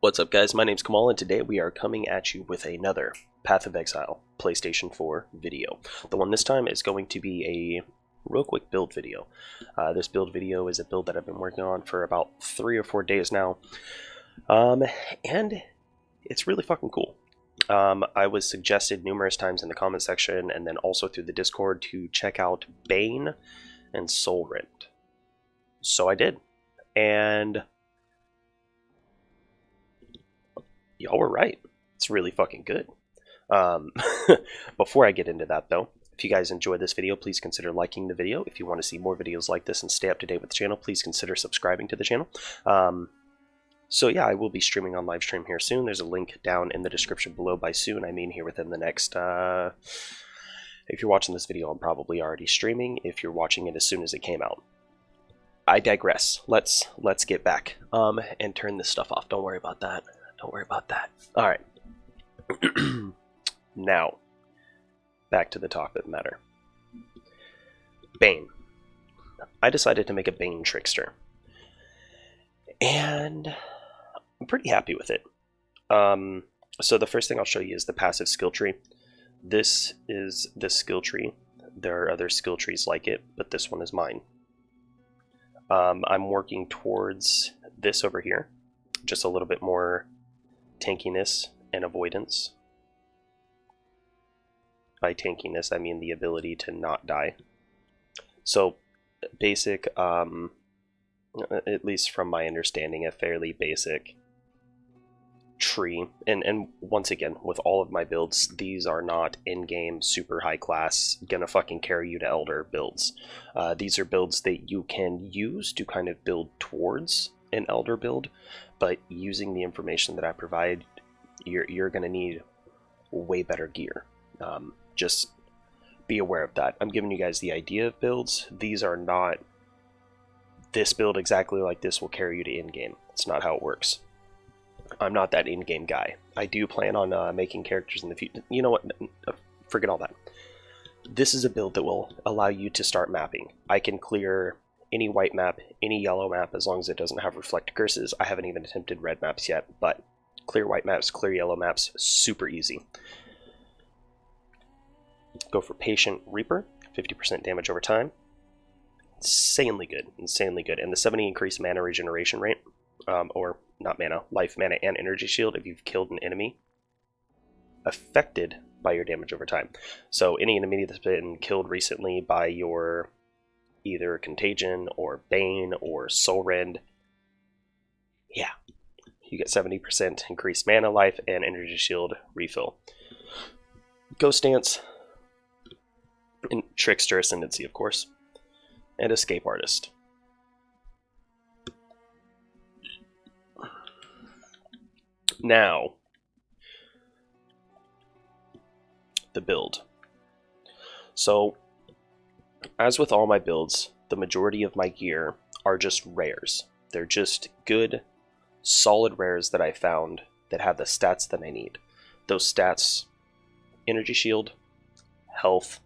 What's up, guys? My name's Kamahl, and today we are coming at you with another Path of Exile PlayStation 4 video. The one this time is going to be a real quick build video. This build video is a build that I've been working on for about 3 or 4 days now, and it's really fucking cool. I was suggested numerous times in the comment section and then also through the Discord to check out Bane and Rend. So I did, and y'all were right. It's really fucking good. Before I get into that, though, if you guys enjoyed this video, please consider liking the video. If you want to see more videos like this and stay up to date with the channel, please consider subscribing to the channel. So yeah, I will be streaming on live stream here soon. There's a link down in the description below. By soon, I mean here within the next... if you're watching this video, I'm probably already streaming. If you're watching it as soon as it came out. I digress. Let's get back and turn this stuff off. Don't worry about that. Don't worry about that. All right. Now, back to the topic matter. Bane. I decided to make a Bane Trickster, and I'm pretty happy with it. So the first thing I'll show you is the passive skill tree. This is the skill tree. There are other skill trees like it, but this one is mine. I'm working towards this over here, just a little bit more tankiness and avoidance. By tankiness, I mean the ability to not die. So, basic, at least from my understanding, a fairly basic tree. And once again, with all of my builds, these are not in-game, super high-class, gonna fucking carry you to Elder builds. These are builds that you can use to kind of build towards an Elder build, but using the information that I provide, you're going to need way better gear. Just be aware of that. I'm giving you guys the idea of builds. These are not, this build exactly like this will carry you to in-game. It's not how it works. I'm not that in-game guy. I do plan on making characters in the future. You know what? Forget all that. This is a build that will allow you to start mapping. I can clear any white map, any yellow map, as long as it doesn't have reflect curses. I haven't even attempted red maps yet, but clear white maps, clear yellow maps, super easy. Go for Patient Reaper, 50% damage over time. Insanely good, insanely good. And the 70 increased mana regeneration rate, or not mana, life, mana, and energy shield if you've killed an enemy affected by your damage over time. So any enemy that's been killed recently by your either Contagion or Bane or Rend, yeah, you get 70% increased mana, life, and energy shield refill. Ghost Dance, and Trickster Ascendancy, of course, and Escape Artist. Now, the build. So, as with all my builds, the majority of my gear are just rares. They're just good, solid rares that I found that have the stats that I need. Those stats: energy shield, health,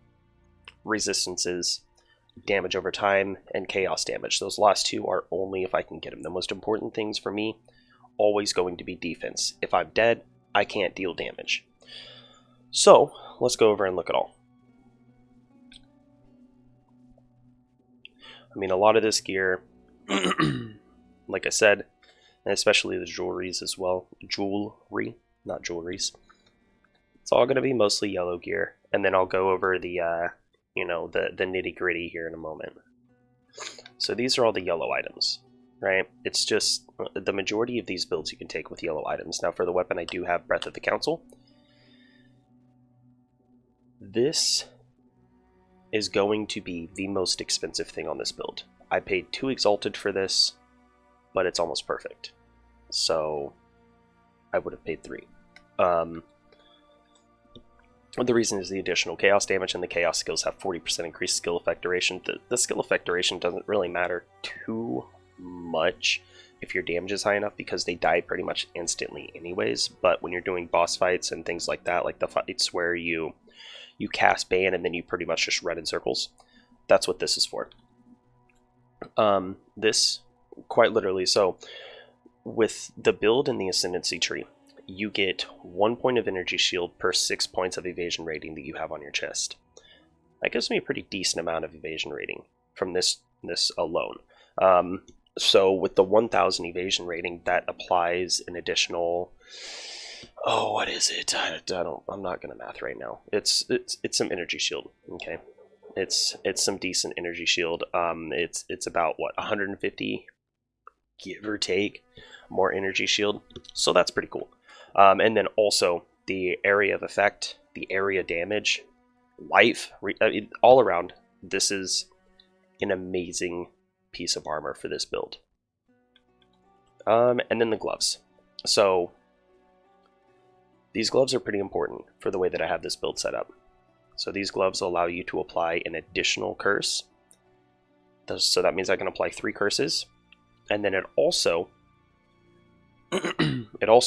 resistances, damage over time, and chaos damage. Those last two are only if I can get them. The most important things for me, always going to be defense. If I'm dead, I can't deal damage. So, let's go over and look at all. I mean, a lot of this gear, like I said, and especially the jewelries as well. Jewelry, not jewelries. It's all going to be mostly yellow gear, and then I'll go over the, the nitty-gritty here in a moment. So these are all the yellow items, right? It's just the majority of these builds you can take with yellow items. Now, for the weapon, I do have Breath of the Counsel. This is going to be the most expensive thing on this build. I paid 2 Exalted for this, but it's almost perfect. So I would have paid 3. The reason is the additional chaos damage, and the chaos skills have 40% increased skill effect duration. The skill effect duration doesn't really matter too much if your damage is high enough, because they die pretty much instantly anyways. But when you're doing boss fights and things like that, like the fights where you cast Bane and then you pretty much just run in circles, that's what this is for. This, quite literally, so with the build in the Ascendancy tree, you get 1 point of energy shield per 6 points of evasion rating that you have on your chest. That gives me a pretty decent amount of evasion rating from this alone. So with the 1000 evasion rating, that applies an additional, oh, what is it? I'm not gonna math right now. It's some energy shield. Okay, it's some decent energy shield. It's about what, 150, give or take, more energy shield. So that's pretty cool. And then also the area of effect, the area damage, life, all around. This is an amazing piece of armor for this build. And then the gloves. So these gloves are pretty important for the way that I have this build set up. So these gloves allow you to apply an additional curse. So that means I can apply 3 curses. And then it also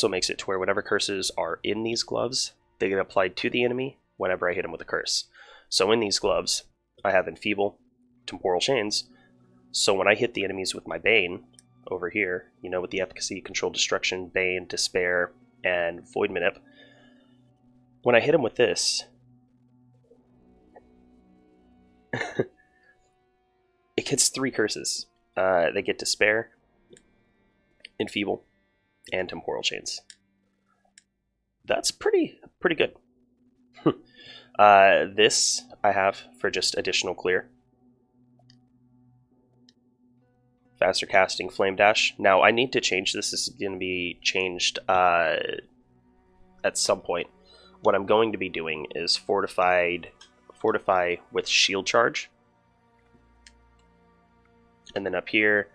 makes it to where whatever curses are in these gloves, they get applied to the enemy whenever I hit him with a curse. So in these gloves, I have Enfeeble, Temporal Chains. So when I hit the enemies with my Bane, over here, you know, with the efficacy, Control Destruction, Bane, Despair, and Void Manip, when I hit him with this, it gets 3 curses. They get Despair, Enfeeble, and Temporal Chains. That's pretty good. This I have for just additional clear. Faster casting, Flame Dash. Now I need to change this. This is going to be changed at some point. What I'm going to be doing is fortify with Shield Charge. And then up here,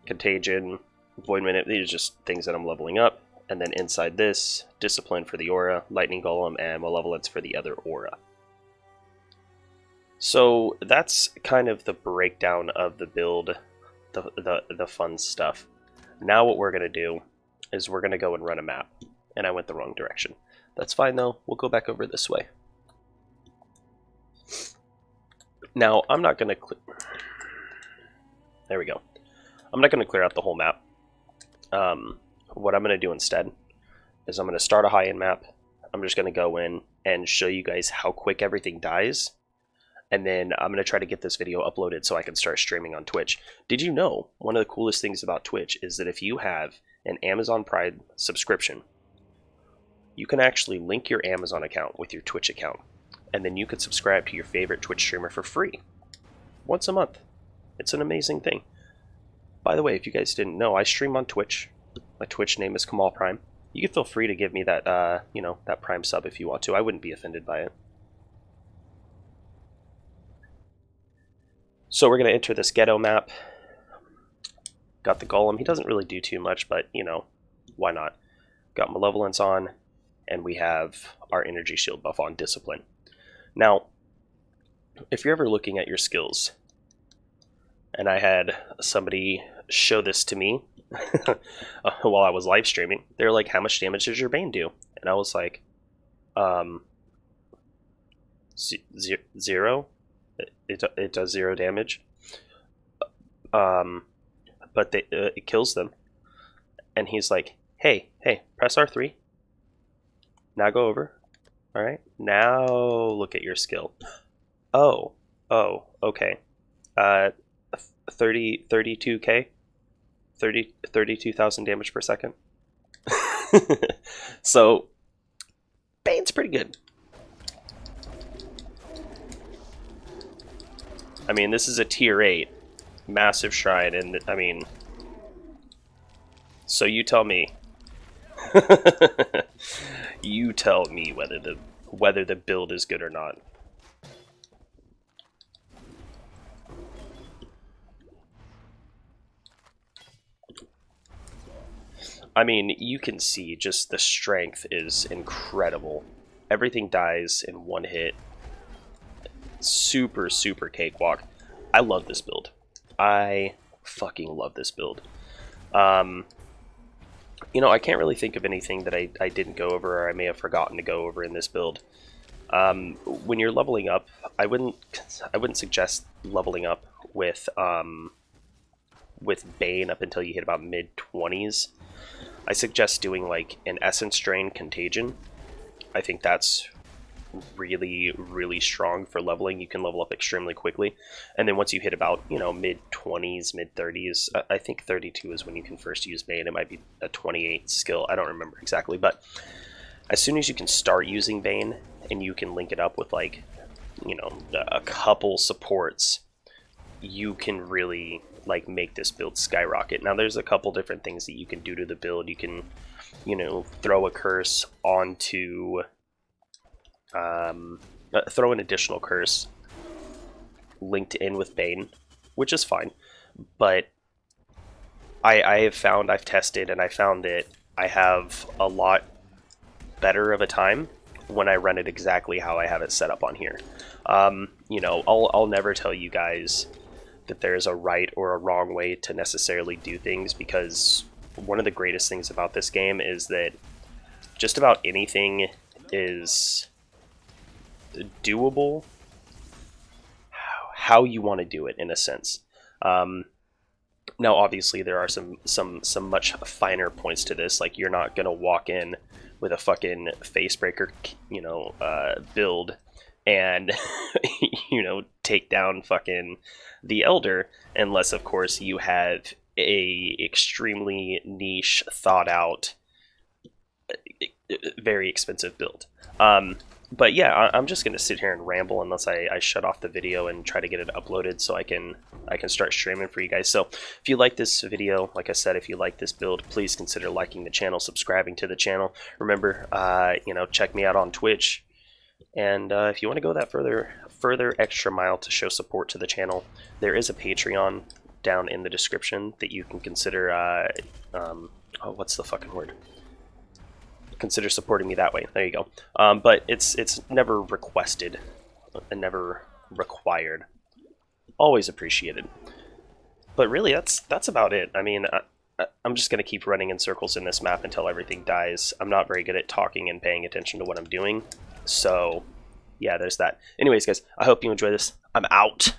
Contagion, Void Minute. These are just things that I'm leveling up. And then inside this, Discipline for the aura, Lightning Golem, and Malevolence for the other aura. So that's kind of the breakdown of the build, the fun stuff. Now what we're going to do is we're going to go and run a map. And I went the wrong direction. That's fine though, we'll go back over this way. Now I'm not going to... There we go. I'm not going to clear out the whole map. What I'm going to do instead is I'm going to start a high-end map. I'm just going to go in and show you guys how quick everything dies. And then I'm going to try to get this video uploaded so I can start streaming on Twitch. Did you know one of the coolest things about Twitch is that if you have an Amazon Prime subscription, you can actually link your Amazon account with your Twitch account. And then you can subscribe to your favorite Twitch streamer for free. Once a month. It's an amazing thing. By the way, if you guys didn't know, I stream on Twitch. My Twitch name is Kamahl Prime. You can feel free to give me that, that Prime sub if you want to. I wouldn't be offended by it. So we're going to enter this ghetto map. Got the Golem. He doesn't really do too much, but, why not? Got Malevolence on, and we have our Energy Shield buff on Discipline. Now, if you're ever looking at your skills, and I had somebody show this to me while I was live streaming, they're like, how much damage does your Bane do? And I was like, 0. It does 0 damage. But it kills them. And he's like, hey, press R3. Now go over. Alright, now look at your skill. Oh, okay. 32k? 32,000 damage per second. So, Bane's pretty good. I mean, this is a tier 8 massive shrine, and I mean, so you tell me. You tell me whether the build is good or not. I mean, you can see just the strength is incredible. Everything dies in one hit. Super cakewalk. I love this build. I fucking love this build. I can't really think of anything that I didn't go over or I may have forgotten to go over in this build. When you're leveling up, I wouldn't suggest leveling up with with Bane up until you hit about mid-20s. I suggest doing like an Essence Drain Contagion. I think that's really, really strong for leveling. You can level up extremely quickly. And then once you hit about, you know, mid-20s, mid-30s, I think 32 is when you can first use Bane. It might be a 28 skill. I don't remember exactly. But as soon as you can start using Bane and you can link it up with, like, you know, a couple supports, you can really, like, make this build skyrocket. Now, there's a couple different things that you can do to the build. You can, you know, throw a curse onto... throw an additional curse linked in with Bane, which is fine, but I have found, I've tested, and I found that I have a lot better of a time when I run it exactly how I have it set up on here. You know, I'll never tell you guys that there's a right or a wrong way to necessarily do things, because one of the greatest things about this game is that just about anything is doable how you want to do it, in a sense. Now obviously there are some much finer points to this. Like, you're not gonna walk in with a fucking facebreaker, you know, build and you know, take down fucking the Elder, unless of course you have a extremely niche, thought out, very expensive build. But yeah, I'm just gonna sit here and ramble unless I shut off the video and try to get it uploaded so I can start streaming for you guys. So if you like this video, like I said, if you like this build, please consider liking the channel, subscribing to the channel. Remember, you know, check me out on Twitch, and if you want to go that further extra mile to show support to the channel, there is a Patreon down in the description that you can consider. Oh, what's the fucking word? Consider supporting me that way. There you go. But it's never requested and never required. Always appreciated. But really, that's about it. I mean, I'm just gonna keep running in circles in this map until everything dies. I'm not very good at talking and paying attention to what I'm doing, so yeah, there's that. Anyways, guys, I hope you enjoy this. I'm out.